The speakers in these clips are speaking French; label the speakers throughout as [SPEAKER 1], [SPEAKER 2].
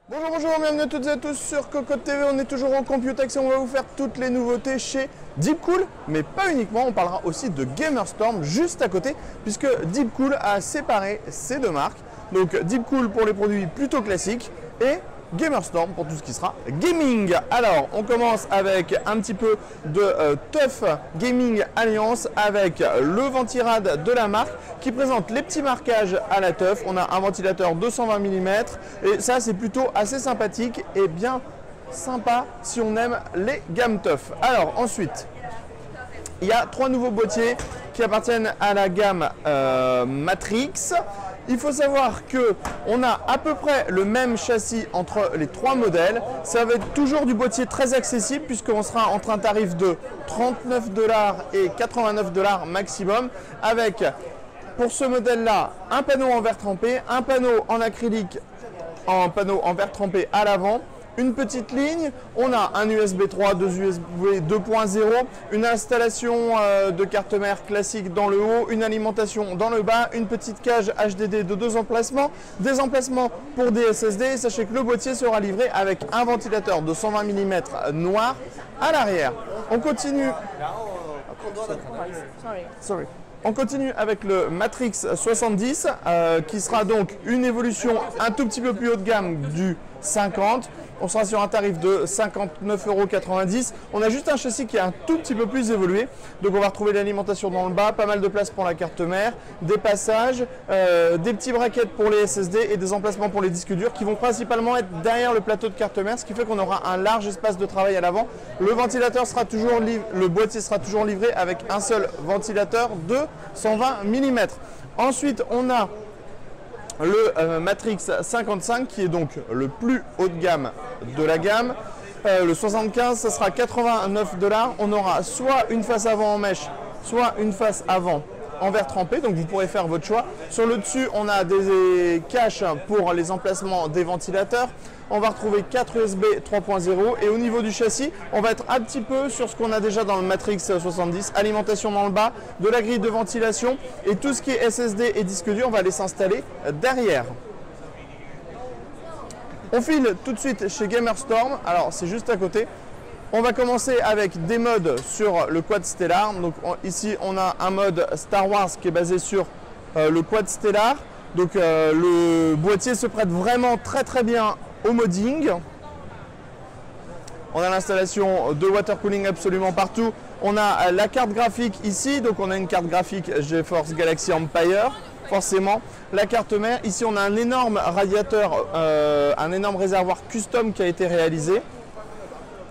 [SPEAKER 1] Bonjour, bonjour, bienvenue à toutes et à tous sur Cocotte TV. On est toujours en Computex et on va vous faire toutes les nouveautés chez Deepcool, mais pas uniquement. On parlera aussi de Gamerstorm juste à côté, puisque Deepcool a séparé ces deux marques. Donc Deepcool pour les produits plutôt classiques et Gamerstorm pour tout ce qui sera gaming. Alors, on commence avec un petit peu de Tough Gaming Alliance avec le ventirad de la marque qui présente les petits marquages à la Tough. On a un ventilateur 220 mm et ça, c'est plutôt assez sympathique et bien sympa si on aime les gammes Tough. Alors, ensuite, il y a trois nouveaux boîtiers qui appartiennent à la gamme Matrix. Il faut savoir qu'on a à peu près le même châssis entre les trois modèles. Ça va être toujours du boîtier très accessible puisqu'on sera entre un tarif de 39 $ et 89 $ maximum avec, pour ce modèle-là, un panneau en verre trempé, un panneau en acrylique, un panneau en verre trempé à l'avant, une petite ligne, on a un USB 3, deux USB 2.0, une installation de carte mère classique dans le haut, une alimentation dans le bas, une petite cage HDD de 2 emplacements, des emplacements pour des SSD. Et sachez que le boîtier sera livré avec un ventilateur de 120 mm noir à l'arrière. On continue. On continue avec le Matrix 70 qui sera donc une évolution un tout petit peu plus haut de gamme du 50. On sera sur un tarif de 59,90 €. On a juste un châssis qui est un tout petit peu plus évolué. Donc on va retrouver l'alimentation dans le bas, pas mal de place pour la carte mère, des passages, des petits brackets pour les SSD et des emplacements pour les disques durs qui vont principalement être derrière le plateau de carte mère, ce qui fait qu'on aura un large espace de travail à l'avant. Le ventilateur sera toujours le boîtier sera toujours livré avec un seul ventilateur de 120 mm. Ensuite, on a le Matrix 55 qui est donc le plus haut de gamme de la gamme. Le 75, ça sera 89 $. On aura soit une face avant en mèche, soit une face avant en verre trempé, donc vous pourrez faire votre choix. Sur le dessus, on a des caches pour les emplacements des ventilateurs. On va retrouver 4 USB 3.0 et au niveau du châssis, on va être un petit peu sur ce qu'on a déjà dans le Matrix 70, alimentation dans le bas, de la grille de ventilation et tout ce qui est SSD et disque dur, on va les s'installer derrière. On file tout de suite chez Gamerstorm, alors c'est juste à côté. On va commencer avec des modes sur le Quad Stellar. Donc ici on a un mode Star Wars qui est basé sur le Quad Stellar. Donc le boîtier se prête vraiment très bien au modding. On a l'installation de water cooling absolument partout. On a la carte graphique ici, donc on a une carte graphique GeForce Galaxy Empire, forcément. La carte mère, ici on a un énorme radiateur, un énorme réservoir custom qui a été réalisé.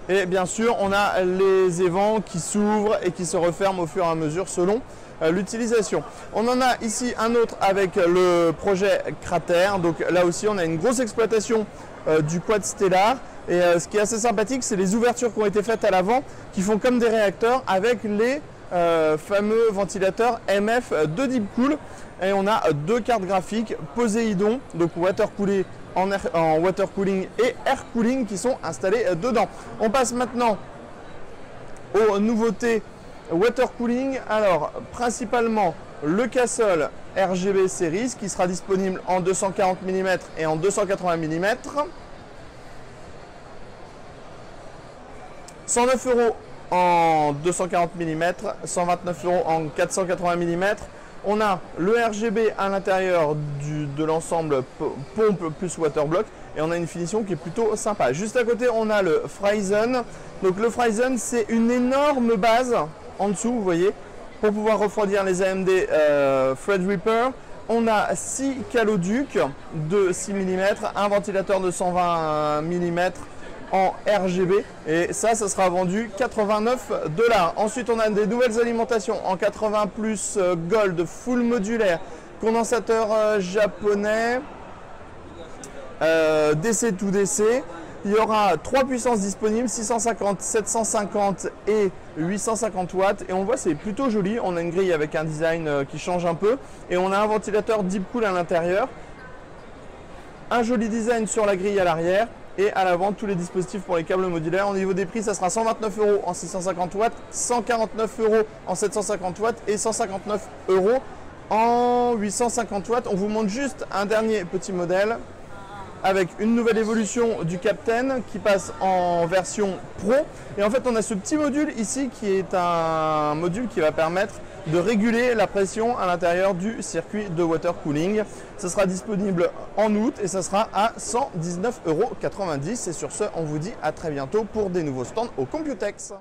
[SPEAKER 1] Et bien sûr, on a les évents qui s'ouvrent et qui se referment au fur et à mesure selon l'utilisation. On en a ici un autre avec le projet Cratère. Donc là aussi, on a une grosse exploitation du Quad Stellar. Et ce qui est assez sympathique, c'est les ouvertures qui ont été faites à l'avant qui font comme des réacteurs avec les fameux ventilateurs MF de Deepcool. Et on a deux cartes graphiques Poséidon, donc water-coolé en water cooling et air cooling qui sont installés dedans. On passe maintenant aux nouveautés water cooling. Alors principalement le Castle RGB Series qui sera disponible en 240 mm et en 280 mm. 109 € en 240 mm, 129 € en 480 mm. On a le RGB à l'intérieur de l'ensemble pompe plus waterblock et on a une finition qui est plutôt sympa. Juste à côté, on a le Phryzen. Donc le Phryzen, c'est une énorme base en dessous, vous voyez, pour pouvoir refroidir les AMD Threadripper. On a 6 caloducs de 6 mm, un ventilateur de 120 mm en RGB et ça sera vendu 89 $. Ensuite on a des nouvelles alimentations en 80 plus gold full modulaire, condensateur japonais, DC to DC. Il y aura 3 puissances disponibles, 650, 750 et 850 watts. Et on voit c'est plutôt joli. On a une grille avec un design qui change un peu. Et on a un ventilateur Deepcool à l'intérieur. Un joli design sur la grille à l'arrière. Et à l'avant, tous les dispositifs pour les câbles modulaires. Au niveau des prix, ça sera 129 € en 650 watts, 149 € en 750 watts et 159 € en 850 watts. On vous montre juste un dernier petit modèle. avec une nouvelle évolution du Captain qui passe en version Pro. Et en fait, on a ce petit module ici qui est un module qui va permettre de réguler la pression à l'intérieur du circuit de water cooling. Ça sera disponible en août et ça sera à 119,90 €. Et sur ce, on vous dit à très bientôt pour des nouveaux stands au Computex.